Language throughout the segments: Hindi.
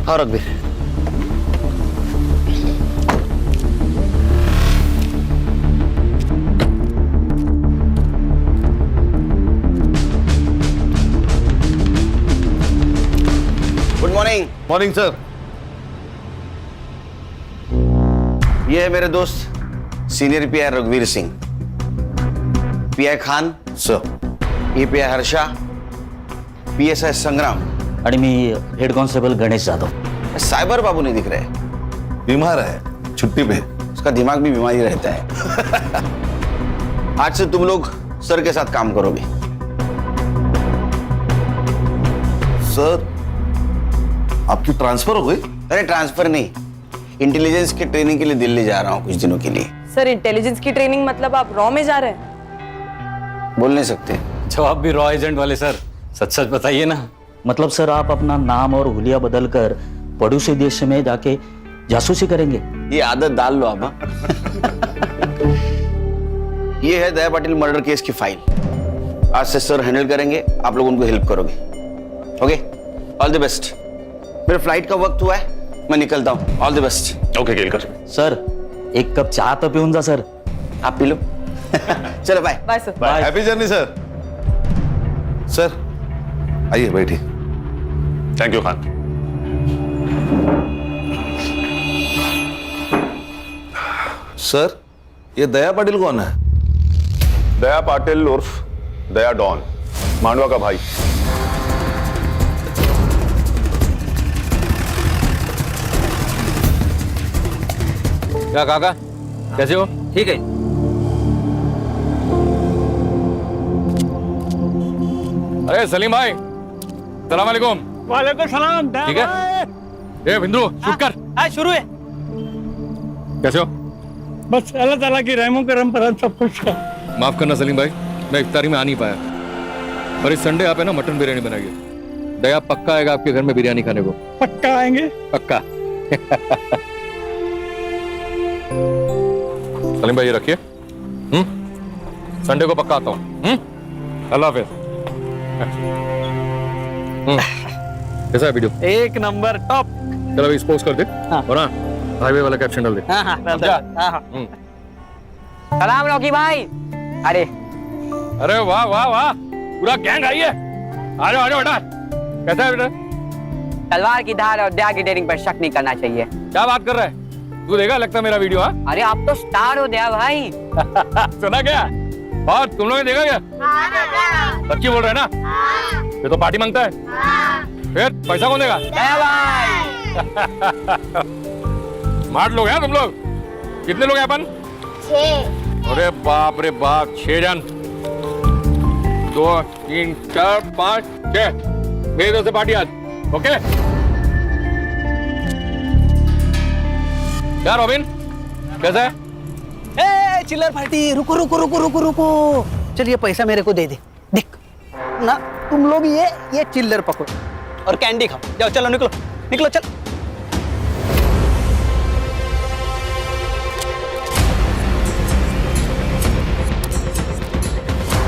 हाँ रघुवीर। Good morning. Morning sir. ये है मेरे दोस्त सीनियर पीआई रघुवीर सिंह, पीआई खान सर। ये पीआई हर्षा, पीएसआई संग्राम आणि मी head constable Ganesh Jadhav. Cyber बाबू नहीं दिख रहे, बीमार है, छुट्टी पे। उसका दिमाग भी बीमारी रहता है। आज से तुम लोग सर के साथ काम करोगे। सर आपकी ट्रांसफर हो गई? अरे ट्रांसफर नहीं, इंटेलिजेंस की ट्रेनिंग के लिए दिल्ली जा रहा हूँ कुछ दिनों के लिए। सर इंटेलिजेंस की ट्रेनिंग मतलब आप रॉ में जा रहे हैं? बोल नहीं सकते। जवाब भी रॉ एजेंट वाले सर, सच सच बताइए ना। मतलब सर आप अपना नाम और हुलिया बदलकर पड़ोसी देश में जाके जासूसी करेंगे? ये आदत डाल लो आप। ये है दया पाटिल मर्डर केस की फाइल। आज से सर हैंडल करेंगे, आप लोग उनको हेल्प करोगे। Okay, all the best. मेरे फ्लाइट का वक्त हुआ है, मैं निकलता हूँ। All the best. Okay Kelkar. Sir एक कप चाय तो पिऊन जा सर। आप पी लो। चलो bye. Bye sir. Bye. Happy journey sir. Sir आइए बैठिए। Thank you Khan. सर ये दया पाटिल कौन है? दया पाटिल उर्फ दया डॉन, मांडवा का भाई। क्या काका, कैसे हो? ठीक है। अरे सलीम भाई, सलाम वालेकुम। वालेकुम सलाम। ठीक है। ए बिंदु शूट कर। आज शुरू है। कैसे हो? बस अल्लाह ताला की रहमो करम पर सब कुछ है। माफ करना सलीम भाई, मैं इफ्तारी में आ नहीं पाया, पर इस संडे आप है ना मटन बिरयानी बनाइए। दया पक्का आएगा आपके घर में बिरयानी खाने को। पक्का आएंगे? पक्का। सलीम भाई ये रखिए। संडे को पक्का आता हूँ। अल्लाह हाफिज। कैसा है वीडियो? एक नंबर टॉप। चलो अभी एक्सपोज कर दे। हाँ। और हाँ हाईवे वाला कैप्शन डाल दे। हाँ हाँ समझा? सलाम रॉकी भाई। अरे अरे वाह वाह वाह, पूरा गैंग आई है। आ जाओ बेटा। कैसा है बेटा? तलवार की धार और दया की डेयरिंग पर शक नहीं करना चाहिए। क्या बात कर रहा है तू? देखा लगता मेरा वीडियो? हाँ अरे आप तो स्टार हो दया भाई। सुना क्या? और तुम लोगों ने देखा क्या? सच्ची बोल रहे हैं ना? ये तो पार्टी मांगता है। फिर पैसा कौन देगा? दया भाई। स्मार्ट लोग हैं तुम लोग। कितने लोग हैं अपन? 6। अरे बाप रे बाप, 6 जन। 2 3 4 5 6 मेरी तरफ से पार्टी आज। ओके क्या रॉबिन, कैसा है? ए चिल्लर पार्टी। रुको रुको रुको रुको रुको। चल ये पैसा मेरे को दे दे। देख ना तुम लोग ये चिल्लर पकड़ो और कैंडी खाओ। जाओ चलो निकलो निकलो चल।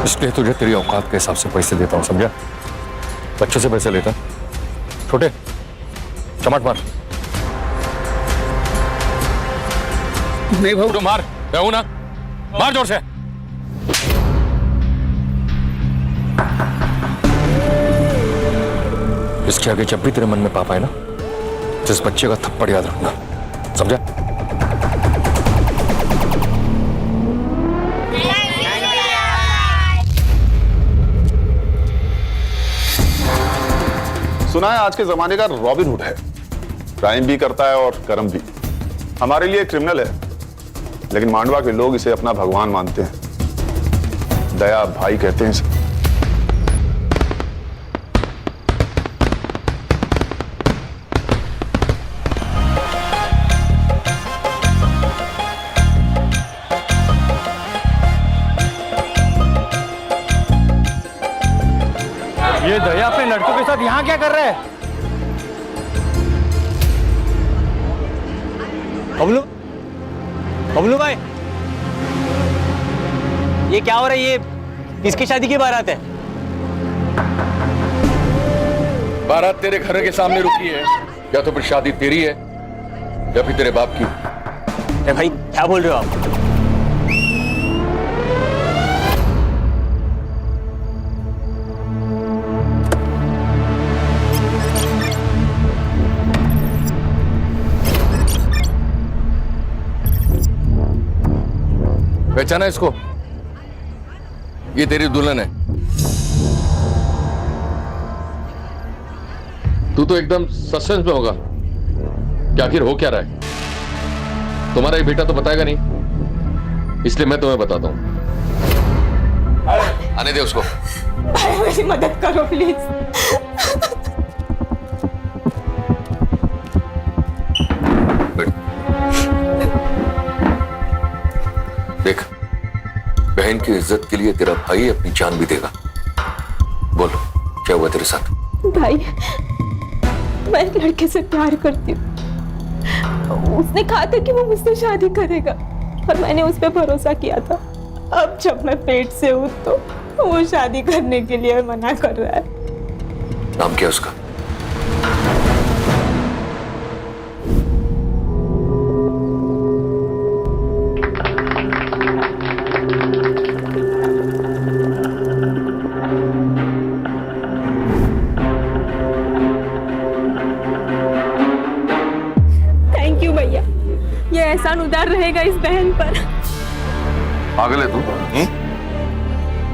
इसलिए तुझे तेरी औकात के हिसाब से पैसे देता हूँ, समझा? बच्चों से पैसे लेता छोटे चमाट मार। नहीं भाऊ। तो मार, मैं हूं ना, मार जोर से। इसके आगे जब भी तेरे मन में पाप आए ना, जिस बच्चे का थप्पड़ याद रखना, समझा? सुना है आज के जमाने का रॉबिन हुड है, क्राइम भी करता है और कर्म भी। हमारे लिए क्रिमिनल है, लेकिन मांडवा के लोग इसे अपना भगवान मानते हैं। दया भाई कहते हैं इसे। ये दया अपने लड़कों के साथ यहाँ क्या कर रहा है? बबलू, बबलू भाई, ये क्या हो रहा है? ये किसकी शादी की बारात है? बारात तेरे घर के सामने रुकी है, या तो फिर शादी तेरी है या फिर तेरे बाप की। अरे भाई क्या बोल रहे हो आप? पहचाना इसको? ये तेरी दुल्हन है। तू तो एकदम सस्पेंस में होगा कि आखिर हो क्या रहा है। तुम्हारा ये बेटा तो बताएगा नहीं, इसलिए मैं तुम्हें बताता हूं। आने दे उसको। भाई मेरी मदद करो प्लीज। देख, बहन की इज्जत के लिए तेरा भाई अपनी जान भी देगा। बोल, क्या हुआ तेरे साथ? भाई मैं एक लड़के से प्यार करती हूँ। उसने कहा था कि वो मुझसे शादी करेगा और मैंने उस पर भरोसा किया था। अब जब मैं पेट से हूँ तो वो शादी करने के लिए मना कर रहा है। नाम क्या उसका? थैंक यू भैया, ये एहसान उधार रहेगा इस बहन पर। पागल है तू?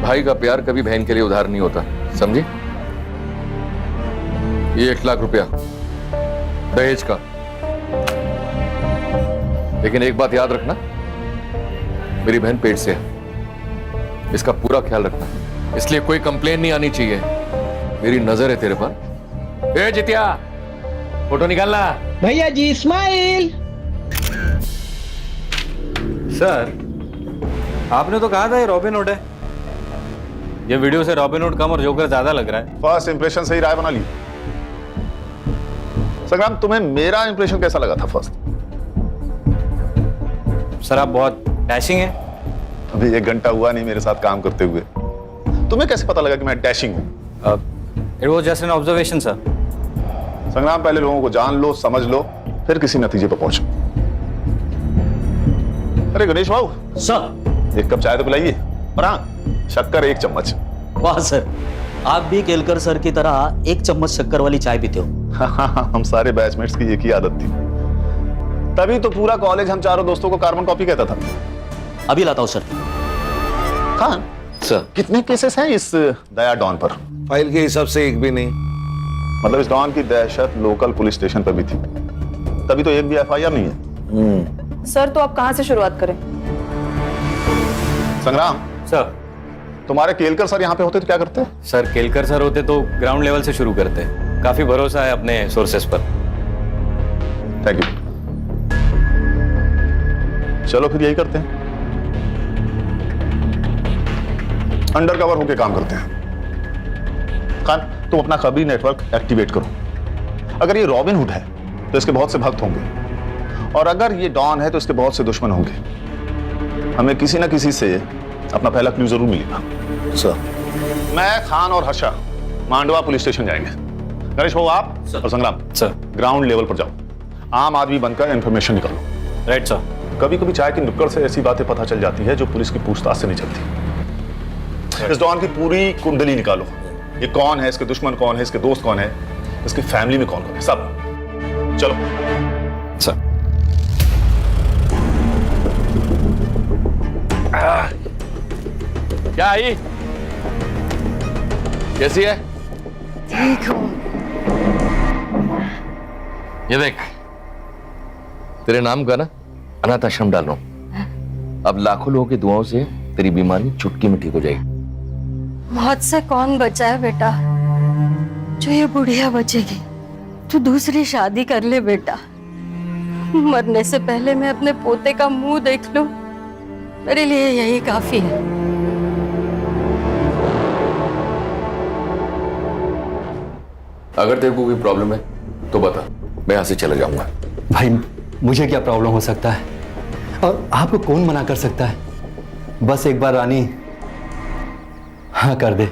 भाई का प्यार कभी बहन के लिए उधार नहीं होता, समझी? ये 1 लाख रुपया दहेज का। लेकिन एक बात याद रखना, मेरी बहन पेट से है, इसका पूरा ख्याल रखना। इसलिए कोई कंप्लेन नहीं आनी चाहिए। मेरी नजर है तेरे पर। ए जितिया, फोटो निकालना। भैया जी स्माइल। सर, आपने तो कहा था ये रॉबिन हुड है। ये वीडियो से रॉबिन हुड कम और जोकर ज्यादा लग रहा है। फर्स्ट इंप्रेशन से ही राय बना ली। संग्राम, तुम्हें मेरा इंप्रेशन कैसा लगा था फर्स्ट? सर आप बहुत डैशिंग है। अभी 1 घंटा हुआ नहीं मेरे साथ काम करते हुए, तुम्हें कैसे पता लगा कि मैं डैशिंग हूं? It was just an observation sir. संग्राम, पहले लोगों को जान लो, समझ लो, फिर किसी नतीजे पर पहुंचो। अरे गणेश बाबू सर। 1 कप चाय तो पिलाइए। और हाँ, शक्कर 1 चम्मच। वाह सर, आप भी केलकर सर की तरह 1 चम्मच शक्कर वाली चाय पीते हो। हम सारे बैचमेट्स की एक ही आदत थी, तभी तो पूरा कॉलेज हम चारों दोस्तों को कार्बन कॉपी कहता था। अभी लाता हूं सर। खान सर, कितने केसेस हैं इस दया डॉन पर? फाइल के हिसाब से एक भी नहीं। मतलब इस डॉन की दहशत लोकल पुलिस स्टेशन पर भी थी, तभी तो एक भी एफआईआर नहीं है। सर तो आप कहाँ से शुरुआत करें? संग्राम सर। तुम्हारे केलकर सर यहाँ पे होते तो क्या करते? सर केलकर सर होते तो ग्राउंड लेवल से शुरू करते। काफी भरोसा है अपने सोर्सेस पर। Thank you. चलो फिर यही करते हैं, अंडर कवर होके काम करते हैं। खान, तुम अपना खबरी नेटवर्क एक्टिवेट करो। अगर ये रॉबिन हुड है तो इसके बहुत से भक्त होंगे, और अगर ये डॉन है तो इसके बहुत से दुश्मन होंगे। हमें किसी ना किसी से अपना पहला क्लू जरूर मिलेगा। सर, मैं, खान और हर्षा मांडवा पुलिस स्टेशन जाएंगे। गणेश बाबू आप और संग्राम सर। ग्राउंड लेवल पर जाओ, आम आदमी बनकर इंफॉर्मेशन निकालो। Right sir. कभी कभी चाय की नुक्कड़ से ऐसी बातें पता चल जाती है जो पुलिस की पूछताछ से नहीं चलती। इस डॉन की पूरी कुंडली निकालो। ये कौन है, इसके दुश्मन कौन है, इसके दोस्त कौन है, इसकी फैमिली में कौन कौन है, सब। चलो सर। क्या आई? कैसी है? ठीक हो? ये देख, तेरे नाम का ना अनाथ आश्रम डाल रहा हूं। अब लाखों लोगों की दुआओं से तेरी बीमारी चुटकी में ठीक हो जाएगी। मौत से कौन बचा है बेटा? जो ये बुढ़िया बचेगी। तू दूसरी शादी कर ले बेटा। मरने से पहले मैं अपने पोते का मुंह देख लूं, मेरे लिए यही काफी है। अगर तेरे को कोई प्रॉब्लम है तो बता, मैं यहां से चला जाऊंगा। भाई मुझे क्या प्रॉब्लम हो सकता है, और आपको कौन मना कर सकता है? बस एक बार रानी हाँ कर दे।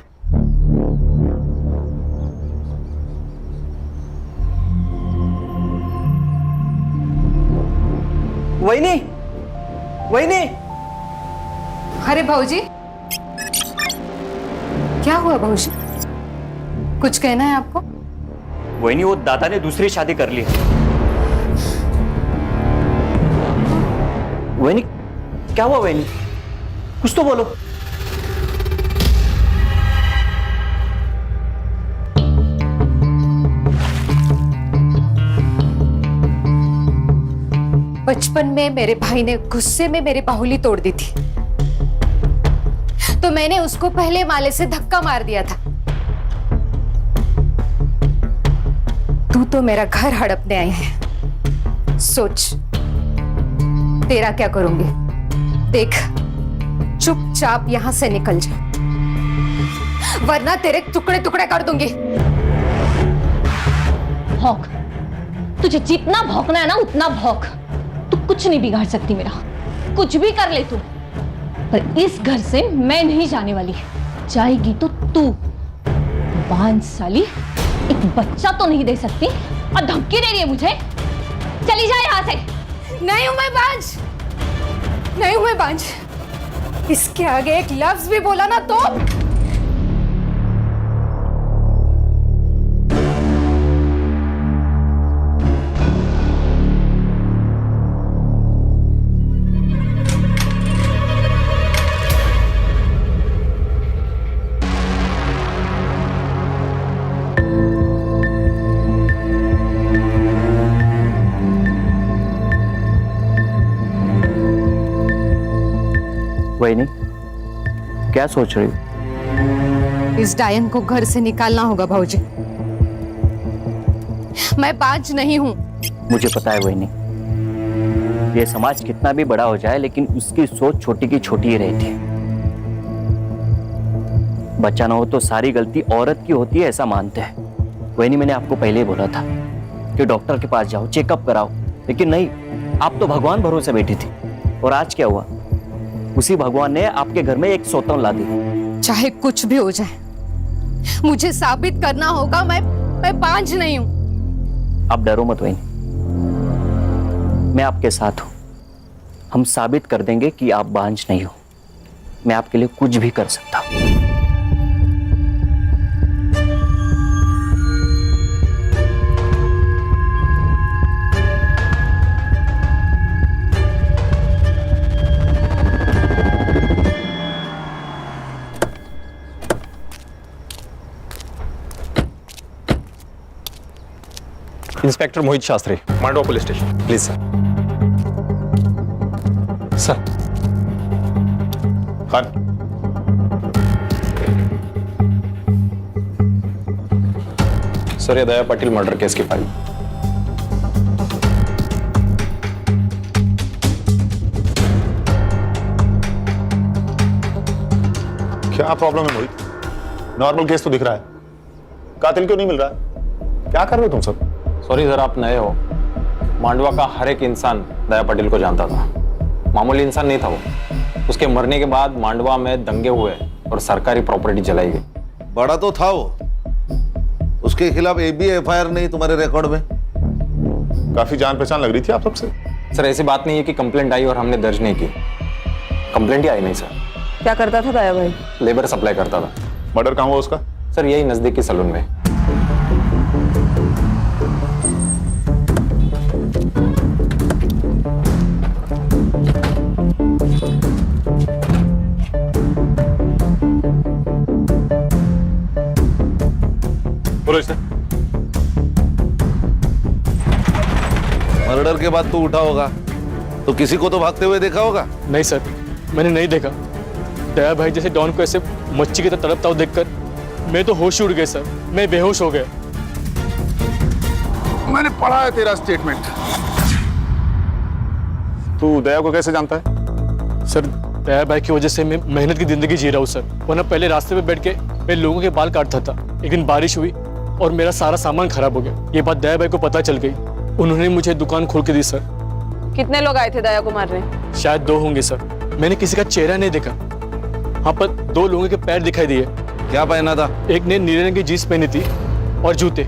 वहिनी, वहिनी। अरे भाऊजी, क्या हुआ भाऊजी? कुछ कहना है आपको? वहिनी, वो दादा ने दूसरी शादी कर ली है। वहिनी, क्या हुआ वहिनी? कुछ तो बोलो। बचपन में मेरे भाई ने गुस्से में मेरी बाहुली तोड़ दी थी, तो मैंने उसको पहले माले से धक्का मार दिया था। तू तो मेरा घर हड़पने आई है। सोच तेरा क्या करूंगी। देख, चुपचाप यहां से निकल जा, वरना तेरे टुकड़े टुकड़े कर दूंगी। भौंक, तुझे जितना भौंकना है ना उतना भौंक। तू कुछ नहीं बिगाड़ सकती मेरा, कुछ भी कर ले तू, पर इस घर से मैं नहीं जाने वाली। जाएगी तो तू। बांझ साली, एक बच्चा तो नहीं दे सकती और धमकी दे रही है मुझे। चली जा यहाँ से। नहीं हूं मैं बांझ, नहीं हूं मैं बांझ। इसके आगे एक लफ्ज भी बोला ना तो वहिनी, क्या सोच रही हो? इस डायन को घर से निकालना होगा भाऊजी। मैं बांझ नहीं हूं। मुझे पता है वहिनी, ये समाज कितना भी बड़ा हो जाए लेकिन उसकी सोच छोटी की छोटी ही रहती है। बच्चा ना हो तो सारी गलती औरत की होती है, ऐसा मानते हैं। वहिनी, मैंने आपको पहले ही बोला था कि डॉक्टर के पास जाओ, चेकअप कराओ, लेकिन नहीं, आप तो भगवान भरोसे बैठी थी। और आज क्या हुआ? उसी भगवान ने आपके घर में एक सौतन ला दी। चाहे कुछ भी हो जाए, मुझे साबित करना होगा मैं बांझ नहीं हूं। आप डरो मत वहिनी, मैं आपके साथ हूं। हम साबित कर देंगे कि आप बांझ नहीं हो। मैं आपके लिए कुछ भी कर सकता हूं। Inspector Mohit Shastri, Mandwa police station. Please sir. Sir. Khan, sir, ये दया पाटिल मर्डर केस की फाइल। क्या प्रॉब्लम है मोहित? नॉर्मल केस तो दिख रहा है, कातिल क्यों नहीं मिल रहा है? क्या कर रहे हो तुम सब? सॉरी सर, आप नए हो। मांडवा का हर एक इंसान दया पाटिल को जानता था। मामूली इंसान नहीं था वो। उसके मरने के बाद मांडवा में दंगे हुए और सरकारी प्रॉपर्टी जलाई गई। बड़ा तो था वो, उसके खिलाफ एक भी एफआईआर नहीं तुम्हारे रिकॉर्ड में? काफी जान पहचान लग रही थी आप सबसे। सर, ऐसी बात नहीं है कि कंप्लेंट आई और हमने दर्ज नहीं की। कंप्लेंट ही आई नहीं सर। क्या करता था दया भाई? लेबर सप्लाई करता था। मर्डर कहाँ हुआ उसका? सर, यही नजदीकी सलून में। बोलो इसे। मर्डर के बाद तू उठा होगा तो किसी को तो भागते हुए देखा होगा? नहीं सर, मैंने नहीं देखा। दया भाई जैसे डॉन को ऐसे मच्छी की तरह तड़पता हुआ देखकर मैं तो होश उड़ गए सर। मैं बेहोश हो गया। मैंने पढ़ा है तेरा स्टेटमेंट। तू दया को कैसे जानता है? सर, दया भाई की वजह से मैं मेहनत की जिंदगी जी रहा हूँ सर। वरना पहले रास्ते पे बैठ के मैं लोगों के बाल काटता था। एक दिन बारिश हुई और मेरा सारा सामान खराब हो गया। ये बात दया भाई को पता चल गई। उन्होंने मुझे दुकान खोल के दी सर। कितने लोग आए थे दया को मारने? शायद 2 होंगे सर। मैंने किसी का चेहरा नहीं देखा। हाँ, पर 2 लोगों के पैर दिखाई दिए। क्या पहना था? एक ने नीले रंग की जीन्स पहनी थी और जूते,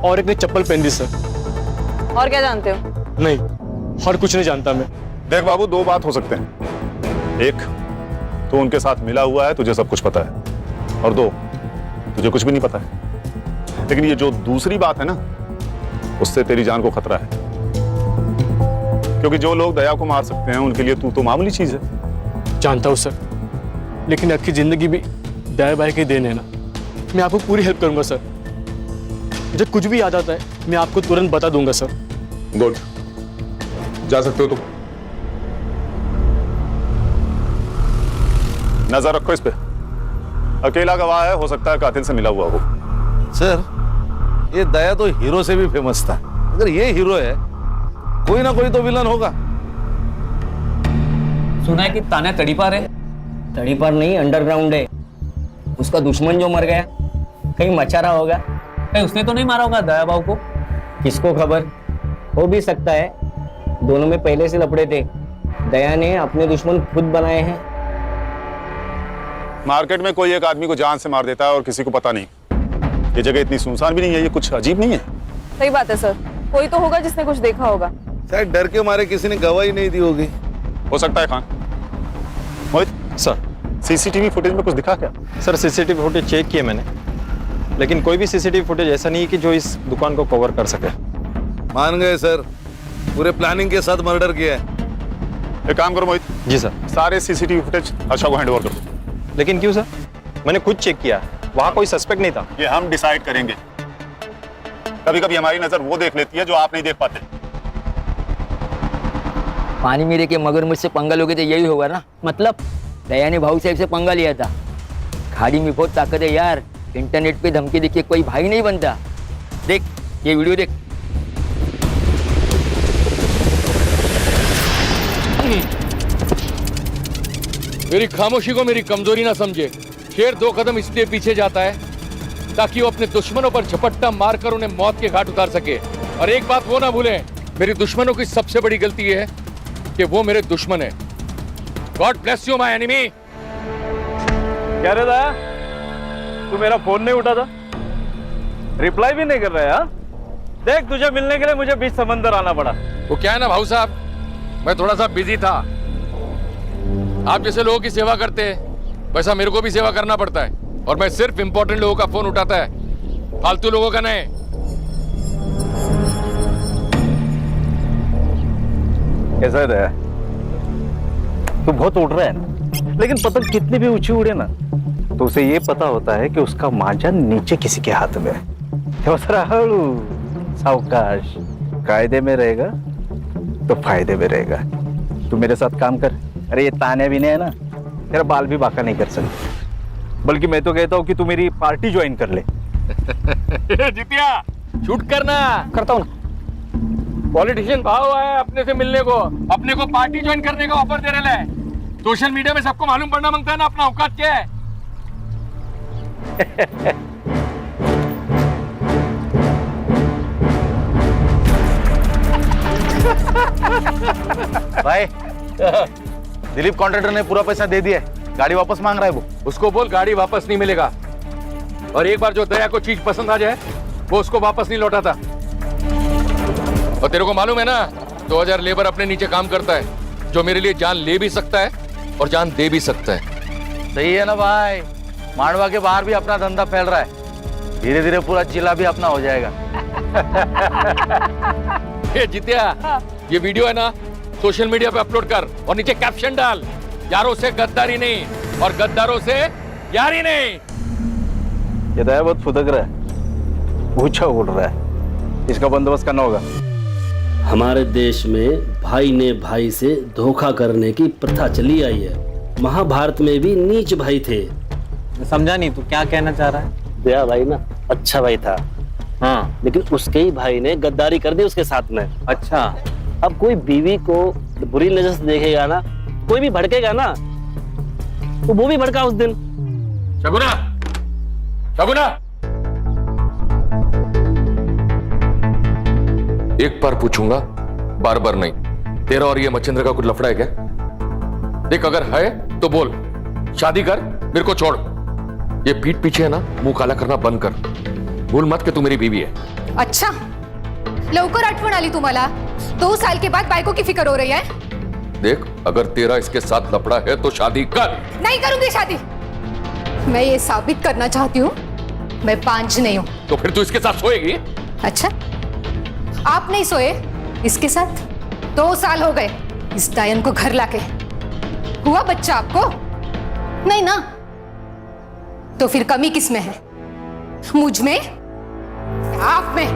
और एक ने चप्पल पहनी थी सर। और क्या जानते हो? नहीं, और कुछ नहीं जानता मैं। देख बाबू, दो बात हो सकते हैं। एक, तो उनके साथ मिला हुआ है, तुझे सब कुछ पता है, और दो, तुझे कुछ भी नहीं पता है। लेकिन ये जो दूसरी बात है ना, उससे तेरी जान को खतरा है, क्योंकि जो लोग दया को मार सकते हैं उनके लिए तू तो मामूली चीज है। जानता हूँ सर, लेकिन आपकी जिंदगी भी दया भाई की देन है ना। मैं आपको पूरी हेल्प करूंगा सर। जब कुछ भी याद आता है मैं आपको तुरंत बता दूंगा सर। गुड, जा सकते हो तुम। नजर रखो इस पे, अकेला गवाह है, हो सकता है कातिल से मिला हुआ हो। सर, ये दया तो हीरो से भी फेमस था। अगर ये हीरो है, कोई ना कोई तो विलन होगा। सुना है कि ताना तड़ीपार है। तड़ीपार नहीं, अंडरग्राउंड है। उसका दुश्मन जो मर गया, कहीं मचा रहा होगा। कहीं उसने तो नहीं मारा होगा दया बाबू को? किसको खबर, हो भी सकता है। दोनों में पहले से लपड़े थे। दया ने अपने दुश्मन खुद बनाए हैं। मार्केट में कोई एक आदमी को जान से मार देता है और किसी को पता नहीं। ये जगह इतनी सुनसान भी नहीं है, ये कुछ अजीब नहीं है? सही बात है सर, कोई तो होगा जिसने कुछ देखा होगा। शायद डर के मारे किसी ने गवाही नहीं दी होगी। हो सकता है। खान, मोहित सर, सीसीटीवी फुटेज में कुछ दिखा क्या? सर सीसीटीवी फुटेज चेक किए मैंने, लेकिन कोई भी सीसीटीवी फुटेज ऐसा नहीं है कि जो इस दुकान को कवर कर सके। मान गए सर, पूरे प्लानिंग के साथ मर्डर किया है। एक काम करो मोहित। जी सर। सारे सीसीटीवी फुटेज हर्षा को हैंडओवर कर दो। लेकिन क्यों सर? मैंने खुद चेक किया, वहां कोई सस्पेक्ट नहीं था। ये हम डिसाइड करेंगे। कभी कभी हमारी नजर वो देख लेती है जो आप नहीं देख पाते। पानी मेरे के मगर मुझसे पंगा लोगे तो यही होगा ना। मतलब दया ने भाऊ साहब से पंगा लिया था। खाड़ी में बहुत ताकत है यार। इंटरनेट पे धमकी देखिए कोई भाई नहीं बनता। देख ये वीडियो देख। मेरी खामोशी को मेरी कमजोरी ना समझे। शेर दो कदम इसलिए पीछे जाता है ताकि वो अपने दुश्मनों पर झपट्टा मारकर उन्हें मौत के घाट उतार सके। और एक बात वो ना भूलें, मेरी दुश्मनों की सबसे बड़ी गलती ये है कि वो मेरे दुश्मन है। God bless you my enemy. क्या रे दया, तू मेरा फोन नहीं उठा था, रिप्लाई भी नहीं कर रहा है? हाँ? देख, तुझे मिलने के लिए मुझे बीच समंदर आना पड़ा। वो क्या है ना भाऊ साहब, मैं थोड़ा सा बिजी था। आप जैसे लोगों की सेवा करते हैं वैसा मेरे को भी सेवा करना पड़ता है, और मैं सिर्फ इंपॉर्टेंट लोगों का फोन उठाता है, फालतू लोगों का नहीं। कैसा है दया? तू बहुत उड़ रहा है ना, लेकिन पतंग कितनी भी ऊंची उड़े ना तो उसे ये पता होता है कि उसका मांझा नीचे किसी के हाथ में है। हळू सावकाश, कायदे में रहेगा तो फायदे में रहेगा। तू मेरे साथ काम कर। अरे ये ताने भी नहीं है ना, तेरा बाल भी बाका नहीं कर सकते। बल्कि मैं तो कहता हूँ कि तू मेरी पार्टी ज्वाइन कर ले। जितिया शूट करना करता हूँ ना। पॉलिटिशियन भाव है अपने से मिलने को, अपने को पार्टी ज्वाइन करने का ऑफर दे रहे हैं। सोशल मीडिया में सबको मालूम पड़ना मांगता है ना अपना औकात क्या है। भाई, दिलीप कॉन्ट्रैक्टर ने पूरा पैसा दे दिया है, गाड़ी वापस मांग रहा है वो। उसको बोल गाड़ी वापस नहीं मिलेगा, और एक बार जो दया को चीज पसंद आ जाए वो उसको वापस नहीं लौटाता। और तेरे को मालूम है ना, 2000 लेबर अपने नीचे काम करता है, जो मेरे लिए जान ले भी सकता है और जान दे भी सकता है। सही है ना भाई? मांडवा के बाहर भी अपना धंधा फैल रहा है, धीरे धीरे पूरा जिला भी अपना हो जाएगा। ये जितिया, ये वीडियो है ना, सोशल मीडिया पे अपलोड कर और नीचे कैप्शन डाल, यारों से गद्दारी नहीं और गद्दारों से यारी नहीं। ये दया बहुत फुदक रहा है, ऊंचा उड़ रहा है, इसका बंदोबस्त करना होगा। हमारे देश में भाई ने भाई से धोखा करने की प्रथा चली आई है। महाभारत में भी नीच भाई थे। समझा नहीं, तू क्या कहना चाह रहा है? दया भाई ना अच्छा भाई था, हाँ, लेकिन उसके ही भाई ने गद्दारी कर दी उसके साथ में। अच्छा। अब कोई बीवी को बुरी नजर से देखेगा ना, कोई भी भड़केगा ना, तो वो भी भड़का उस दिन। शगुना, शगुना, एक बार पूछूंगा, बार बार नहीं। तेरा और ये मच्छिंद्र का कुछ लफड़ा है क्या? देख, अगर है तो बोल, शादी कर, मेरे को छोड़। ये पीठ पीछे है ना, मुंह काला करना बंद कर। भूल मत कि तू मेरी बीवी है। अच्छा, लवकर आठवण आली तुम्हाला? 2 साल के बाद बायको की फिक्र हो रही है? देख, अगर तेरा इसके साथ लफड़ा है तो शादी कर। नहीं करूंगी शादी। मैं ये साबित करना चाहती हूँ मैं पांच नहीं हूँ। तो फिर तू इसके साथ सोएगी? अच्छा, आप नहीं सोए इसके साथ? 2 साल हो गए इस डायन को घर लाके। हुआ बच्चा आपको? नहीं ना? तो फिर कमी किस में है? मुझ में? आप में?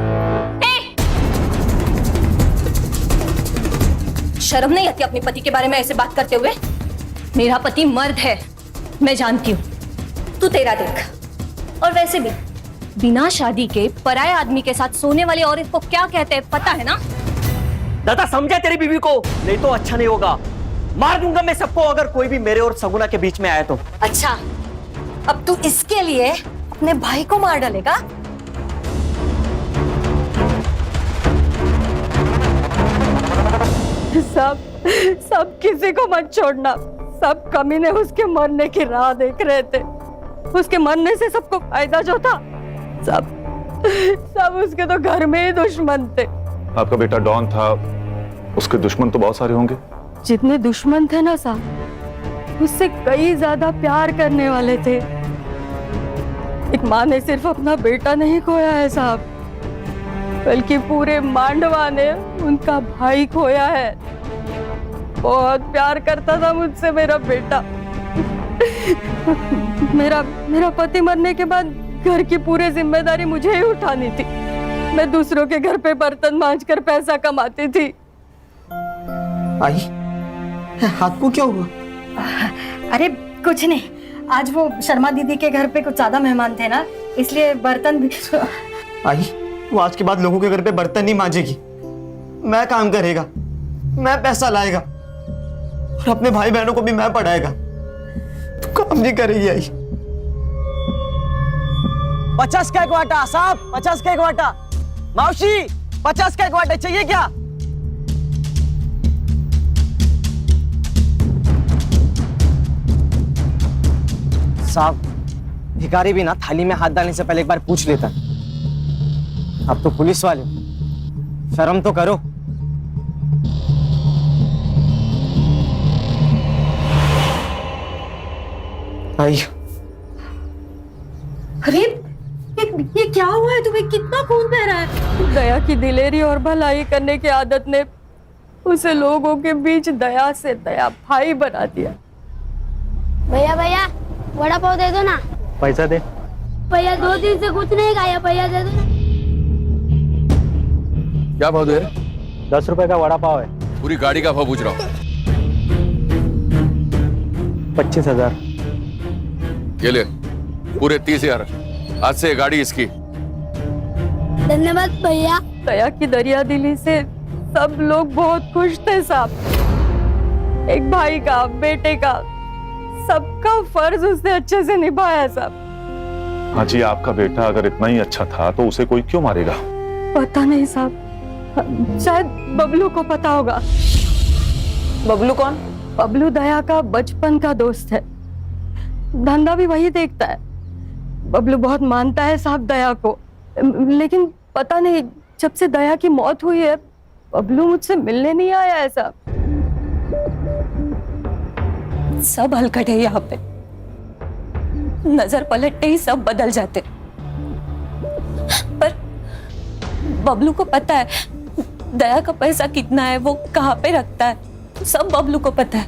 शर्म नहीं आती अपने पति के बारे में ऐसे बात करते हुए? मेरा पति मर्द है, मैं जानती हूँ। तू तेरा देख। और वैसे भी बिना शादी के पराये आदमी के साथ सोने वाली औरत को क्या कहते हैं पता है ना? दादा समझा तेरी बीवी को, नहीं तो अच्छा नहीं होगा। मार दूंगा मैं सबको अगर कोई भी मेरे और सगुना के बीच में आए तो। अच्छा, अब तू इसके लिए अपने भाई को मार डालेगा? सब किसी को मत छोड़ना। सब कमीने उसके मरने की राह देख रहे थे। उसके मरने से सबको फायदा जो था, सब उसके तो घर में ही दुश्मन थे। आपका बेटा डॉन था, उसके दुश्मन तो बहुत सारे होंगे। जितने दुश्मन थे ना साहब, उससे कई ज्यादा प्यार करने वाले थे। एक माँ ने सिर्फ अपना बेटा नहीं खोया है साहब, बल्कि पूरे मांडवा ने उनका भाई खोया है। बहुत प्यार करता था मुझसे मेरा बेटा। मेरा पति मरने के बाद घर की पूरी जिम्मेदारी मुझे ही उठानी थी। मैं दूसरों के घर पे बर्तन मांजकर पैसा कमाती थी। आई, हाथ को क्या हुआ? अरे कुछ नहीं, आज वो शर्मा दीदी के घर पे कुछ ज्यादा मेहमान थे ना, इसलिए बर्तन भी। आई, वो आज के बाद लोगों के घर पे बर्तन नहीं मांजेगी। मैं काम करेगा, मैं पैसा लाएगा और अपने भाई बहनों को भी मैं पढ़ाएगा। तू काम नहीं करेगी आई। 50 का एक वाटा साहब, 50 का एक वाटा। मावशी 50 का एक वाटा चाहिए क्या? साहब, भिखारी भी ना थाली में हाथ डालने से पहले एक बार पूछ लेता। आप तो पुलिस वाले हो, शर्म तो करो। आई, अरे ये क्या हुआ है तुम्हें? कितना खून बह रहा है? दया की दिलेरी और भलाई करने की आदत ने उसे लोगों के बीच दया से दया भाई बना दिया। भैया भैया वड़ा पाव दे दो ना। पैसा दे। भैया 2 दिन से कुछ नहीं खाया, भैया दे दो। क्या भाव दे रहे? 10 रुपए का वड़ा पाव है। पूरी गाड़ी का भाव पूछ रहा हूँ। 25,000। ये ले, पूरे 30,000। आज से गाड़ी इसकी। धन्यवाद भैया। दया की दरिया दिली से सब लोग बहुत खुश थे साहब। एक भाई का, बेटे का, सबका फर्ज उसने अच्छे से निभाया साहब। हाँ जी, आपका बेटा अगर इतना ही अच्छा था तो उसे कोई क्यों मारेगा? पता नहीं साहब, शायद बबलू को पता होगा। बबलू कौन? बबलू दया का बचपन का दोस्त है, धंधा भी वही देखता है। बबलू बहुत मानता है साहब दया को, लेकिन पता नहीं जब से दया की मौत हुई है बबलू मुझसे मिलने नहीं आया है साहब। सब हलकट है यहाँ पे, नजर पलटते ही सब बदल जाते। पर बबलू को पता है दया का पैसा कितना है, वो कहाँ पे रखता है, सब बबलू को पता है।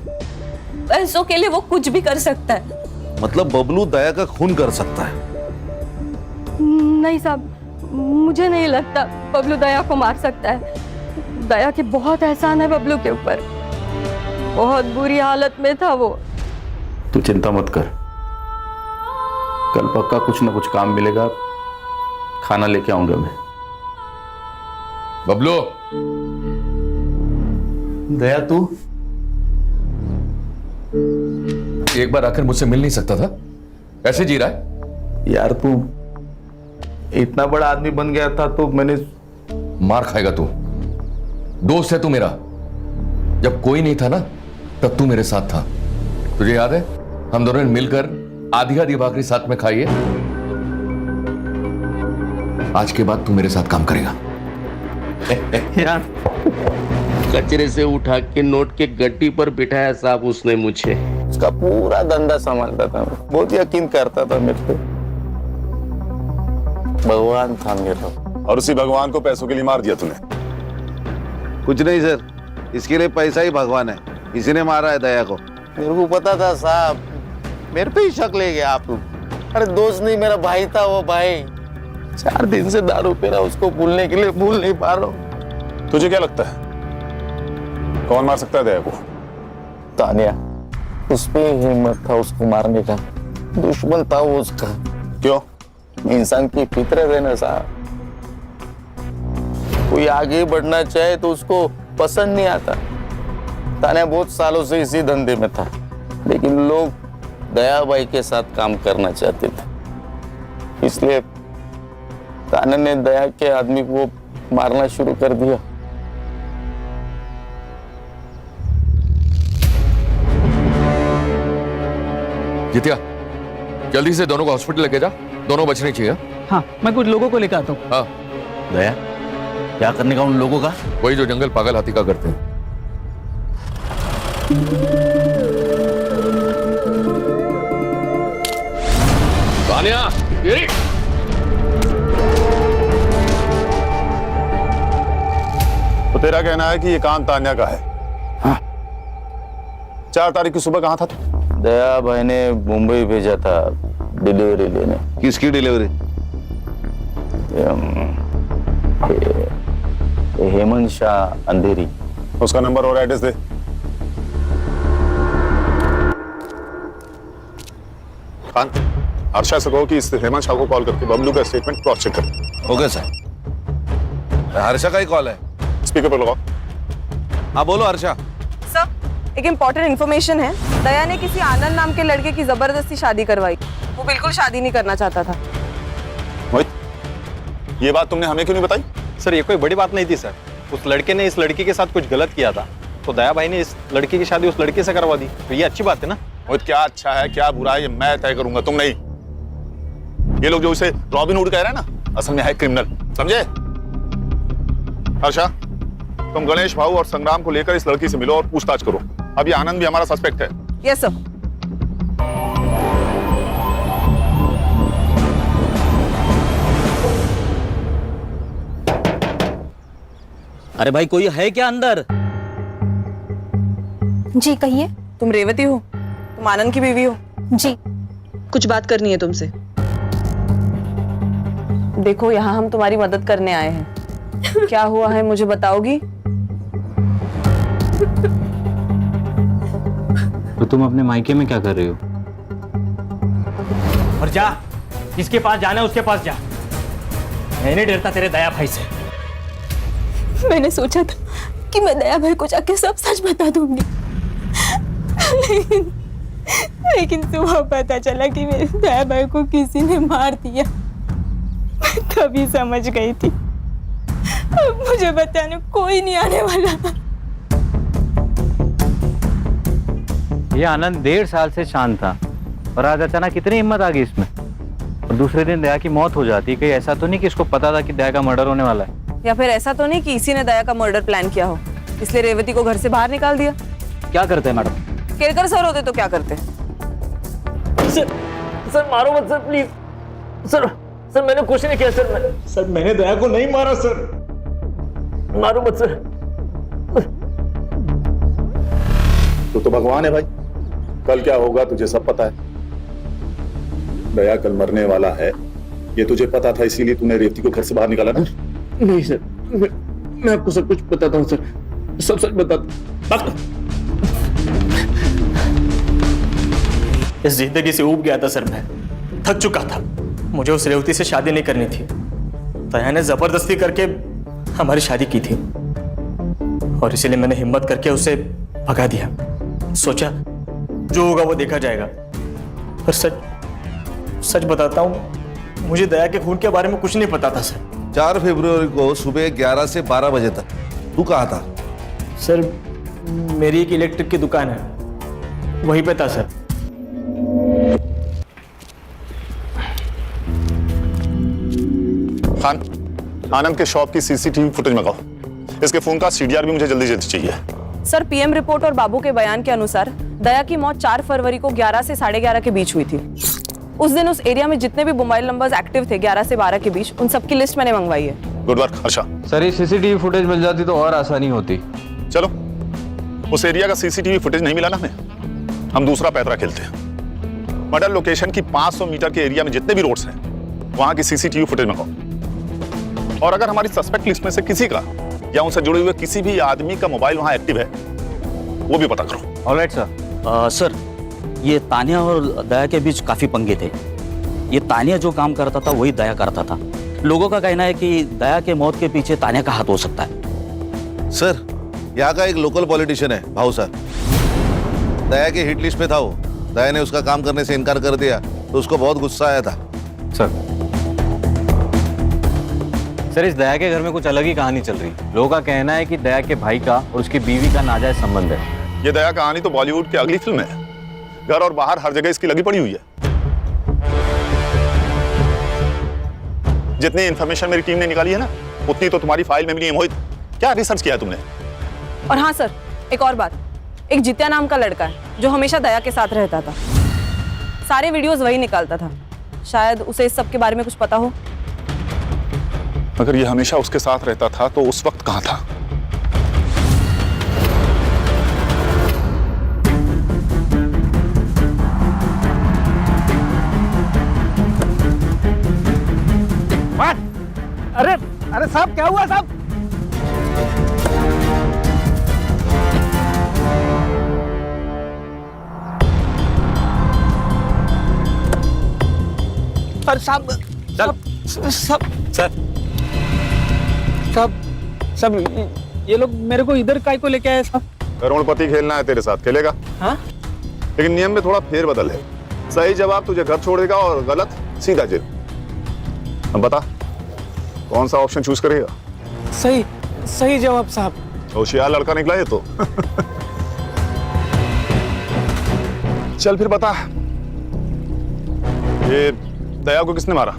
पैसों के लिए वो कुछ भी कर सकता है। मतलब बबलू दया का खून कर सकता है? नहीं साहब, मुझे नहीं लगता बबलू दया को मार सकता है। दया की बहुत एहसान है बबलू के ऊपर, बहुत बुरी हालत में था वो। तू चिंता मत कर, कल पक्का कुछ ना कुछ काम मिलेगा, खाना लेके आऊंगा मैं। बबलू, दया तू एक बार आकर मुझसे मिल नहीं सकता था? कैसे जी रहा है? यार तू इतना बड़ा आदमी बन गया था तो मैंने। मार खाएगा तू, दोस्त है तू मेरा। जब कोई नहीं था ना तब तू मेरे साथ था। तुझे याद है हम दोनों ने मिलकर आधी आधी भाकरी साथ में खाई है? आज के बाद तू मेरे साथ काम करेगा। यार कचरे से उठा के नोट के गड्डी पर बिठाया साहब उसने मुझे। उसका पूरा धंधा संभालता था, बहुत यकीन करता था मेरे पे। भगवान था मेरा। और उसी भगवान को पैसों के लिए मार दिया तूने। कुछ नहीं सर, इसके लिए पैसा ही भगवान है, इसी ने मारा है दया को। मेरे को पता था साहब, मेरे पे ही शक ले गया आप लोग। अरे दोस्त नहीं, मेरा भाई था वो भाई। 4 दिन से दारू पी रहा, उसको भूलने के लिए भूल नहीं पा रहा हूँ। तुझे क्या लगता है कौन मार सकता है दया को? तानिया, उसमें हिम्मत था उसको मारने का। दुश्मन था वो उसका। क्यों? इंसान की फितरत है ना साहब, कोई आगे बढ़ना चाहे तो उसको पसंद नहीं आता। तानिया बहुत सालों से इसी धंधे में था, लेकिन लोग दया भाई के साथ काम करना चाहते थे, इसलिए तान्या ने दया के आदमी को मारना शुरू कर दिया। जितिया, जल्दी से दोनों को हॉस्पिटल लेके जा, दोनों बचने चाहिए। हाँ, मैं कुछ लोगों को लेकर आता हूँ। हाँ, दया, क्या करने का उन लोगों का? वही जो जंगल पागल हाथी का करते हैं। तानिया, ये तो तेरा कहना है कि ये काम तान्या का है? हाँ। 4 तारीख की सुबह कहाँ था तू? दया भाई ने मुंबई भेजा था डिलीवरी लेने। किसकी डिलीवरी? हेमंत शाह अंधेरी। उसका नंबर और एड्रेस दे। खान, हर्षा से कहो कि इस हेमंत शाह को कॉल करके बबलू का स्टेटमेंट क्रॉस चेक कर। Okay sir. हर्षा का ही कॉल है, स्पीकर पर लगाओ। हाँ बोलो हर्षा। सर, एक इम्पोर्टेंट इन्फॉर्मेशन है। दया ने किसी आनंद नाम के लड़के की जबरदस्ती शादी करवाई। वो बिल्कुल शादी नहीं करना चाहता था। ये बात तुमने हमें क्यों नहीं बताई? सर, ये कोई बड़ी बात नहीं थी सर। उस लड़के ने इस लड़की के साथ कुछ गलत किया था, तो दया भाई ने इस लड़की की शादी उस लड़के से करवा दी। तो ये अच्छी बात है ना? मोहित, क्या अच्छा है क्या बुरा है ये मैं तय करूंगा, तुम नहीं। ये लोग जो इसे रॉबिन हुड कह रहे हैं ना, असल में है क्रिमिनल, समझे? हर्षा, तुम गणेश भाऊ और संग्राम को लेकर इस लड़की से मिलो और पूछताछ करो। अब ये आनंद भी हमारा सस्पेक्ट है। Yes sir. अरे भाई, कोई है क्या अंदर? जी कहिए। तुम रेवती हो? तुम आनंद की बीवी हो? जी। कुछ बात करनी है तुमसे। देखो, यहाँ हम तुम्हारी मदद करने आए हैं। क्या हुआ है मुझे बताओगी? तो तुम अपने मायके में क्या कर रही हो? और जा, जिसके पास जाना है उसके पास जा। मैं नहीं डरता तेरे दया भाई से। मैंने सोचा था कि मैं दया भाई को जाके सब सच बता दूंगी, लेकिन सुबह पता चला कि मेरे दया भाई को किसी ने मार दिया। मैं तभी समझ गई थी अब मुझे बताने कोई नहीं आने वाला। ये आनंद 1.5 साल से शांत था और आज अचानक कितनी हिम्मत आ गई इसमें। और दूसरे दिन दया की मौत हो जाती। कहीं ऐसा तो नहीं कि इसको पता था कि दया का मर्डर होने वाला है? या फिर ऐसा तो नहीं कि इसी ने दया का मर्डर प्लान किया हो, इसलिए रेवती को घर से बाहर निकाल दिया? क्या करते हैं मैडम? केरकर सर होते तो क्या करते? सर मारो मत सर, प्लीज। सर मैंने कुछ नहीं किया सर मैंने दया को नहीं मारा सर। मारो मत सर। तू तो भगवान है भाई, कल क्या होगा तुझे सब पता है। दया कल मरने वाला है, ये तुझे पता था, इसीलिए तूने रेवती को घर से बाहर निकाला ना? नहीं सर, मैं आपको सब कुछ बताता हूँ सर, सब सच बताता। इस जिंदगी से ऊब गया था सर, मैं थक चुका था। मुझे उस रेवती से शादी नहीं करनी थी। दया ने जबरदस्ती करके हमारी शादी की थी और इसीलिए मैंने हिम्मत करके उसे भगा दिया। सोचा जो होगा वो देखा जाएगा। पर सच बताता हूँ, मुझे दया के खून के बारे में कुछ नहीं पता था सर। 4 फरवरी को सुबह 11 से 12 बजे तक तू कहाँ था? सर मेरी एक इलेक्ट्रिक की दुकान है, वहीं पे था सर। खान, आनंद के शॉप की सीसीटीवी फुटेज मंगाओ। इसके फोन का सीडीआर भी मुझे जल्दी जल्दी चाहिए। सर, पीएम रिपोर्ट और बाबू के बयान के अनुसार दया की मौत 4 फरवरी को 11 से 11:30 के बीच हुई थी। उस दिन उस एरिया में जितने भी मोबाइल नंबर्स एक्टिव थे 11 से 12 के बीच, उन सबकी लिस्ट मैंने मंगवाई है। Good work Harsha. सर, ये सीसीटीवी फुटेज मिल जाती तो और आसानी होती। चलो, उस एरिया का सीसीटीवी फुटेज नहीं मिला ना हमें, हम दूसरा पैतरा खेलते हैं। मर्डर लोकेशन की 500 मीटर के एरिया में जितने भी रोड्स हैं वहां की सीसीटीवी फुटेज मंगाओ, और अगर हमारी सस्पेक्ट लिस्ट में से किसी का या उनसे जुड़े हुए किसी भी आदमी का मोबाइल वहां एक्टिव है वो भी पता करो। Alright sir. सर, ये तानिया और दया के बीच काफी पंगे थे। ये तानिया जो काम करता था वही दया करता था। लोगों का कहना है कि दया के मौत के पीछे तानिया का हाथ हो सकता है। सर, यहाँ का एक लोकल पॉलिटिशियन है भाऊ सर, दया के हिट लिस्ट में था वो। दया ने उसका काम करने से इनकार कर दिया तो उसको बहुत गुस्सा आया था। सर, इस दया के घर में कुछ अलग ही कहानी चल रही। लोगों का कहना है कि दया के भाई का और उसकी बीवी का नाजायज संबंध है। ये दया कहानी तो बॉलीवुड की अगली फिल्म है। घर और बाहर हर जगह इसकी लगी पड़ी हुई है। जितनी इंफॉर्मेशन मेरी टीम ने निकाली है ना, उतनी तो तुम्हारी फाइल में मिली है। मोहित, क्या रिसर्च किया है तुमने? और हाँ सर, एक और बात, एक जित्या नाम का लड़का है जो हमेशा दया के साथ रहता था। सारे वीडियोस वही निकालता था। शायद उसे इस सब के बारे में कुछ पता हो। अगर ये हमेशा उसके साथ रहता था तो उस वक्त कहां था? अरे अरे साहब, क्या हुआ साहब? अरे साहब, सब ये लोग मेरे को इधर काय को लेके आए साहब? करोड़पति खेलना है तेरे साथ, खेलेगा? हाँ? लेकिन नियम में थोड़ा फेरबदल है। सही जवाब तुझे घर छोड़ेगा और गलत सीधा जेल। अब बता, कौन सा ऑप्शन चूज करेगा? सही जवाब साहब। होशियार लड़का निकला ये तो। चल फिर बता, ये दया को किसने मारा?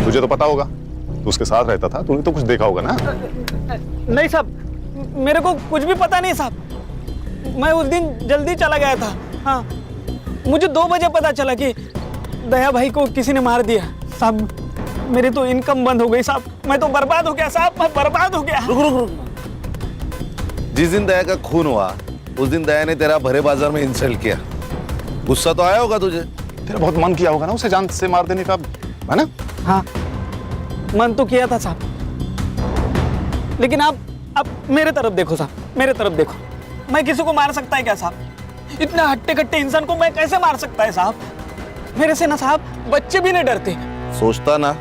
तुझे तो पता होगा, तू उसके साथ रहता था, तूने तो कुछ देखा होगा ना? नहीं साहब, मेरे को कुछ भी पता नहीं साहब। मैं उस दिन जल्दी चला गया था। हाँ, मुझे 2 बजे पता चला कि दया भाई को किसी ने मार दिया साहब। मेरी तो इनकम बंद हो गई साहब। मैं तो बर्बाद हो गया साहब, मैं बर्बाद हो गया। रुक। जिस दिन दया का खून हुआ उस दिन दया ने तेरा भरे बाजार में इंसल्ट किया। गुस्सा तो आया होगा तुझे? तेरा बहुत मन किया होगा ना उसे जान से मार देने का, है ना? हाँ, मन तो किया था साहब, लेकिन आप मेरे तरफ देखो साहब, मेरे तरफ देखो। मैं किसी को मार सकता है क्या साहब? इतने हट्टे कट्टे इंसान को मैं कैसे मार सकता है साहब? मेरे से ना साहब बच्चे भी नहीं डरते। सोचता ना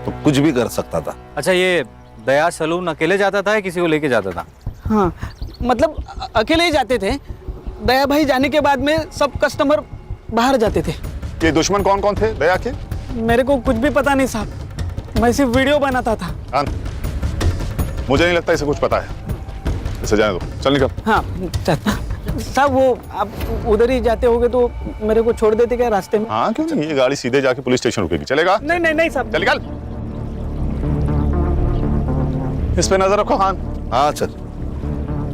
तो कुछ भी कर सकता था। अच्छा, ये दया सलून अकेले जाता था या किसी को लेके जाता था? हाँ, मतलब अकेले ही जाते थे। दया भाई जाने के बाद में सब कस्टमर बाहर जाते थे। ये दुश्मन कौन कौन थे दया के? मेरे को कुछ भी पता नहीं साहब, मैं सिर्फ वीडियो बनाता था। मुझे नहीं लगता इसे कुछ पता है। इसे जाने दो, चल निकल। हाँ साहब, वो आप उधर ही जाते होगे तो मेरे को छोड़ देते क्या रास्ते में? हाँ क्यों नहीं, ये गाड़ी सीधे जाके पुलिस स्टेशन रुकेगी। चलेगा? नहीं साहब। चल निकल। इस पे नजर रखो खान। हाँ चल।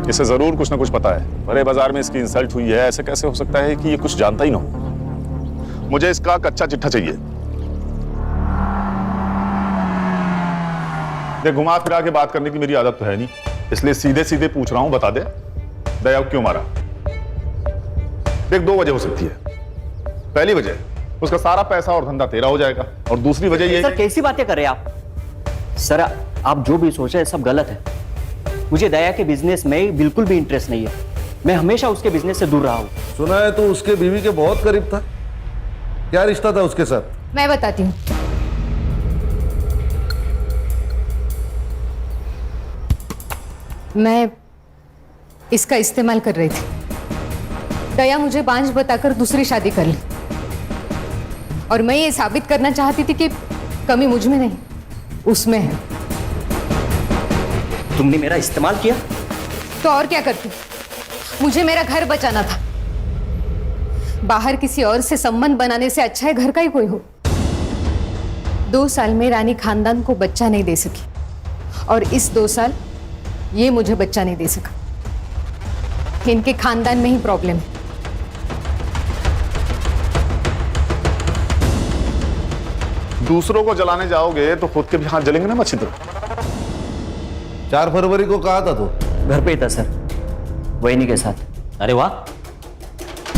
इसे जरूर कुछ ना कुछ पता है। बड़े बाजार में इसकी इंसल्ट हुई है, ऐसे कैसे हो सकता है कि ये कुछ जानता ही ना हो? मुझे इसका कच्चा चिट्ठा चाहिए। देख, घुमा फिरा के बात करने की मेरी आदत तो है नहीं, इसलिए सीधे सीधे पूछ रहा हूं, बता दे दया को क्यों मारा? देख, 2 वजह हो सकती है। पहली वजह, उसका सारा पैसा और धंधा तेरा हो जाएगा, और दूसरी वजह ये सर कैसी बातें कर रहे हैं आप? सर, आप जो भी सोच रहे हैं सब गलत है। मुझे दया के बिजनेस में बिल्कुल भी इंटरेस्ट नहीं है। मैं हमेशा उसके बिजनेस से दूर रहा हूं। सुना है तो उसके बीवी के बहुत करीब था। क्या रिश्ता था उसके साथ? मैं बताती हूँ। मैं इसका इस्तेमाल कर रही थी। दया मुझे बांझ बताकर दूसरी शादी कर ली, और मैं ये साबित करना चाहती थी कि कमी मुझ में नहीं, उसमें है। तुमने मेरा इस्तेमाल किया? तो और क्या करती? मुझे मेरा घर बचाना था। बाहर किसी और से संबंध बनाने से अच्छा है घर का ही कोई हो। 2 साल में रानी खानदान को बच्चा नहीं दे सकी, और इस 2 साल ये मुझे बच्चा नहीं दे सका। इनके खानदान में ही प्रॉब्लम है। दूसरों को जलाने जाओगे तो खुद के भी हाथ जलेंगे ना मच्छिंद्र। 4 फरवरी को कहा था तू? घर पे ही था सर, वहीनी के साथ। अरे वाह,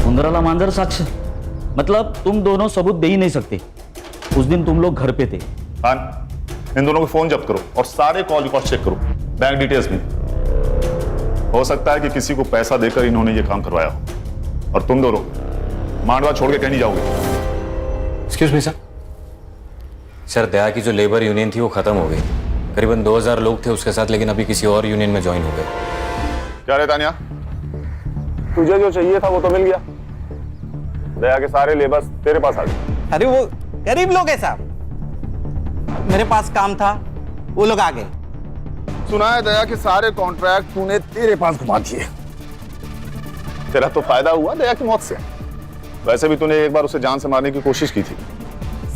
उंदराला मांजर साक्ष्य, मतलब तुम दोनों सबूत दे ही नहीं सकते। उस दिन तुम लोग घर पे थे। खान, इन दोनों के फोन जब्त करो और सारे कॉल रिकॉर्ड चेक करो, बैंक डिटेल्स भी। हो सकता है कि किसी को पैसा देकर इन्होंने ये काम करवाया हो और तुम दोनों मांडवा छोड़ के कहीं नहीं जाओगे। एक्सक्यूज मी सर, दया की जो लेबर यूनियन थी वो खत्म हो गई। करीबन 2000 लोग थे उसके साथ, लेकिन अभी किसी और यूनियन में ज्वाइन हो गए। क्या रे तानिया, तुझे जो चाहिए था वो तो मिल गया। दया के सारे लेबर्स तेरे पास आ गए। अरे वो गरीब लोग हैं साहब, मेरे पास काम था, वो लोग आ गए। सुना है दया के सारे कॉन्ट्रैक्ट तूने तेरे पास घुमा दिए। तेरा तो फायदा हुआ दया की मौत से। वैसे भी तूने एक बार उसे जान से मारने की कोशिश की थी।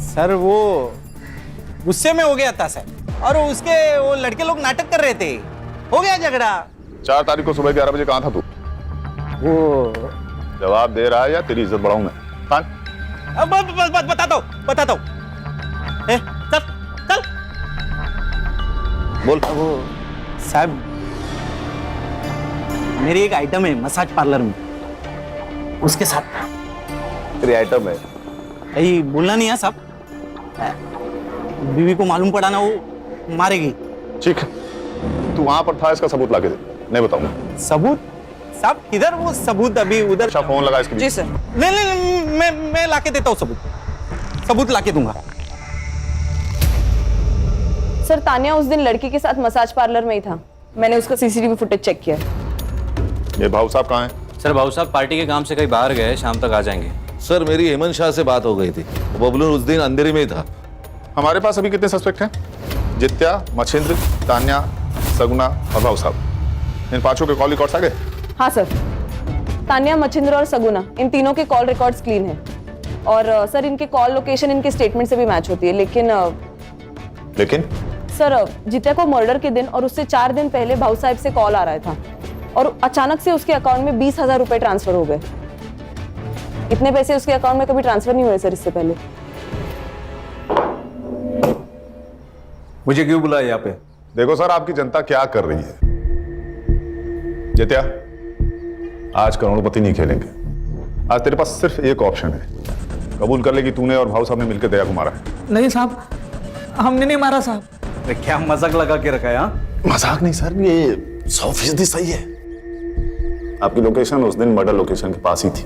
सर वो गुस्से में हो गया था सर, और उसके वो लड़के लोग नाटक कर रहे थे, हो गया झगड़ा। 4 तारीख को सुबह 11 बजे कहाँ था तू? वो जवाब दे रहा है या तेरी इज्जत बढ़ाऊं मैं? खान, अब बताता हूँ। चल चल बोल। वो साहब, मेरी एक आइटम है मसाज पार्लर में, उसके साथ। तेरी आइटम है? यही बोलना नहीं है साहब, बीवी को मालूम पड़ा ना वो मारेगी। ठीक है, तू वहां पर था, इसका सबूत लाके दे। नहीं बताऊंगा। सबूत साहब? किधर वो सबूत? अभी उधर। अच्छा, फोन लगा इसके। जी सर। नहीं, मैं लाके देता हूँ सबूत लाके दूंगा। सर, तानिया उस दिन लड़की के साथ मसाज पार्लर में ही था। मैंने उसका सीसीटीवी फुटेज चेक किया। ये भाऊ साहब कहाँ हैं? सर भाऊ साहब पार्टी के काम से कहीं बाहर गए, शाम तक आ जाएंगे। सर मेरी हेमंत शाह से बात हो गई थी, बबलू उस दिन अंधेरे में ही था। हमारे पास अभी कितने सस्पेक्ट हैं? जित्या, मच्छिंद्र, तान्या, सगुना और भाऊ साहब। इन 5 के कॉल रिकॉर्ड्स आ गए? हाँ सर, तान्या, मच्छिंद्र और सगुना, इन तीनों के कॉल रिकॉर्ड्स क्लीन है। और सर, इनके कॉल लोकेशन इनके स्टेटमेंट से भी मैच होती है। लेकिन सर, जित्या को मर्डर के दिन और उससे 4 दिन पहले भाऊ साहब से कॉल आ रहा था और अचानक से उसके अकाउंट में 20,000 रुपए ट्रांसफर हो गए। इतने पैसे उसके अकाउंट में कभी ट्रांसफर नहीं हुए सर इससे पहले। मुझे क्यों बुलाया यहाँ पे? देखो सर, आपकी जनता क्या कर रही है। जित्या, आज करोड़पति नहीं खेलेंगे। आज तेरे पास सिर्फ एक ऑप्शन है। कबूल कर ले कि तूने और भाऊ साहब ने मिलकर दया को मारा है। नहीं साहब, हमने नहीं मारा साहब। क्या मजाक लगा के रखा है? मजाक नहीं सर, ये 100% सही है। आपकी लोकेशन उस दिन मर्डर लोकेशन के पास ही थी।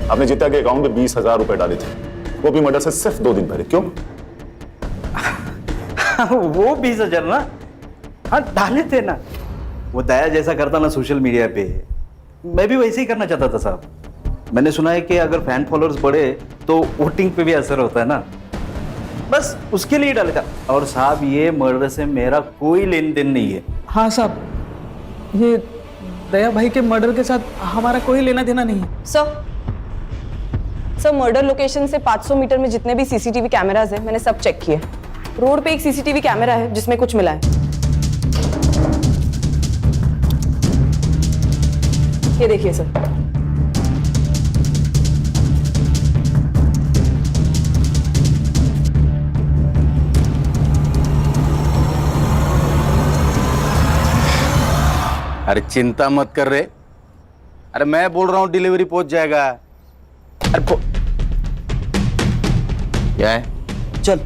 आपने जित्या के अकाउंट में 20,000 रुपए डाले थे, वो भी मर्डर से सिर्फ 2 दिन पहले। क्यों? वो 20,000 ना, हाँ डाले थे ना। वो दया जैसा करता ना सोशल मीडिया पे, मैं भी वैसे ही करना चाहता था साहब। मैंने सुना है कि अगर फैन फॉलोअर्स बढ़े तो वोटिंग पे भी असर होता है ना, बस उसके लिए डाले था। और साहब, ये मर्डर से मेरा कोई लेन देन नहीं है। हाँ साहब, ये दया भाई के मर्डर के साथ हमारा कोई लेना देना नहीं है। सर, मर्डर लोकेशन से 500 मीटर में जितने भी सीसीटीवी कैमरास है मैंने सब चेक किए। रोड पे एक सीसीटीवी कैमरा है जिसमें कुछ मिला है। ये देखिए सर। अरे चिंता मत कर रे। अरे मैं बोल रहा हूँ डिलीवरी पहुंच जाएगा। अरे क्या है? चल,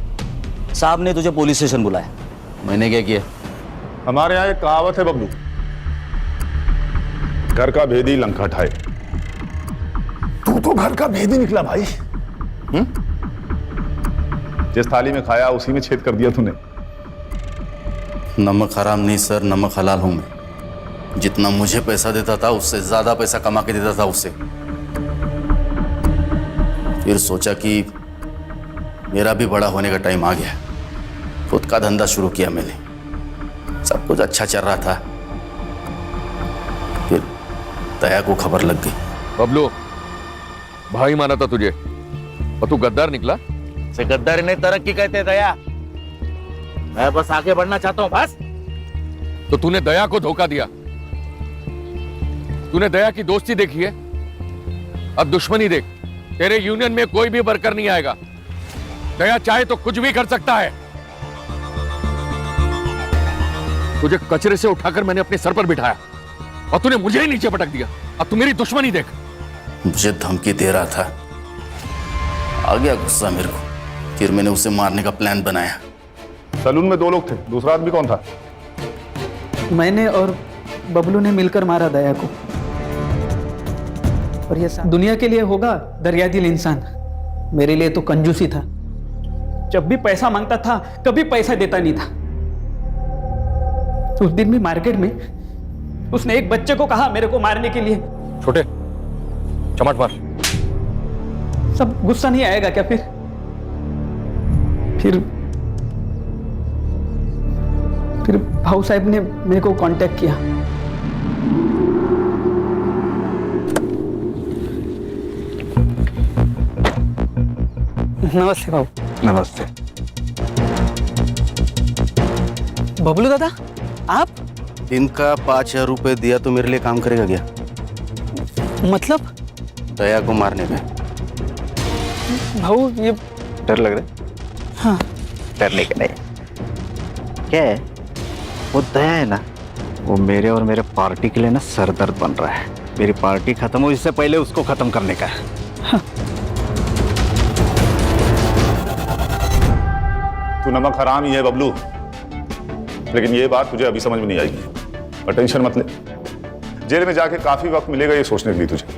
साहब ने तुझे पुलिस स्टेशन बुलाया। मैंने क्या किया? हमारे यहाँ एक कहावत है बबलू, घर का भेदी लंका ठाए। तू तो घर का भेदी निकला भाई। जिस थाली में खाया उसी में छेद कर दिया तूने। नमक हराम नहीं सर, नमक हलाल हूं मैं। जितना मुझे पैसा देता था उससे ज्यादा पैसा कमा के देता था उससे। फिर सोचा कि मेरा भी बड़ा होने का टाइम आ गया। खुद का धंधा शुरू किया मैंने। सब कुछ अच्छा चल रहा था, फिर दया को खबर लग गई। बबलू, भाई माना था तुझे और तू गद्दार निकला। से गद्दारी नहीं तरक्की कहते दया। मैं बस आगे बढ़ना चाहता हूँ बस। तो तूने दया को धोखा दिया। तूने दया की दोस्ती देखी है, अब दुश्मनी देख। तेरे यूनियन में कोई भी वर्कर नहीं आएगा। दया चाहे तो कुछ भी कर सकता है। तुझे कचरे से उठाकर मैंने अपने सर पर बिठाया और तूने मुझे ही नीचे पटक दिया। अब तू मेरी दुश्मनी देख। मुझे धमकी दे रहा था, आ गया गुस्सा मेरे को, फिर मैंने उसे मारने का प्लान बनाया। सलून में 2 लोग थे, दूसरा आदमी कौन था? मैंने और बबलू ने मिलकर मारा दया को। और ये दुनिया के लिए होगा दरिया दिल इंसान, मेरे लिए तो कंजूसी था। जब भी पैसा मांगता था कभी पैसा देता नहीं था। उस दिन भी मार्केट में उसने एक बच्चे को कहा मेरे को मारने के लिए। छोटे चमाट मार। सब गुस्सा नहीं आएगा क्या? फिर भाऊ साहब ने मेरे को कांटेक्ट किया। नमस्ते भाऊ। नमस्ते। बबलू दादा, आप? दिन का 5,000 रुपए दिया तो मेरे लिए काम करेगा क्या? मतलब? दया को मारने में। भाऊ ये डर लग रहा है? हाँ। डरने का नहीं। क्या है, वो दया है ना, वो मेरे और मेरे पार्टी के लिए ना सरदर्द बन रहा है। मेरी पार्टी खत्म हो इससे पहले उसको खत्म करने का है। हाँ। तू नमक हराम ही है बबलू, लेकिन ये बात तुझे अभी समझ में नहीं आएगी। और टेंशन मत ले, जेल में जाके काफी वक्त मिलेगा ये सोचने के लिए तुझे।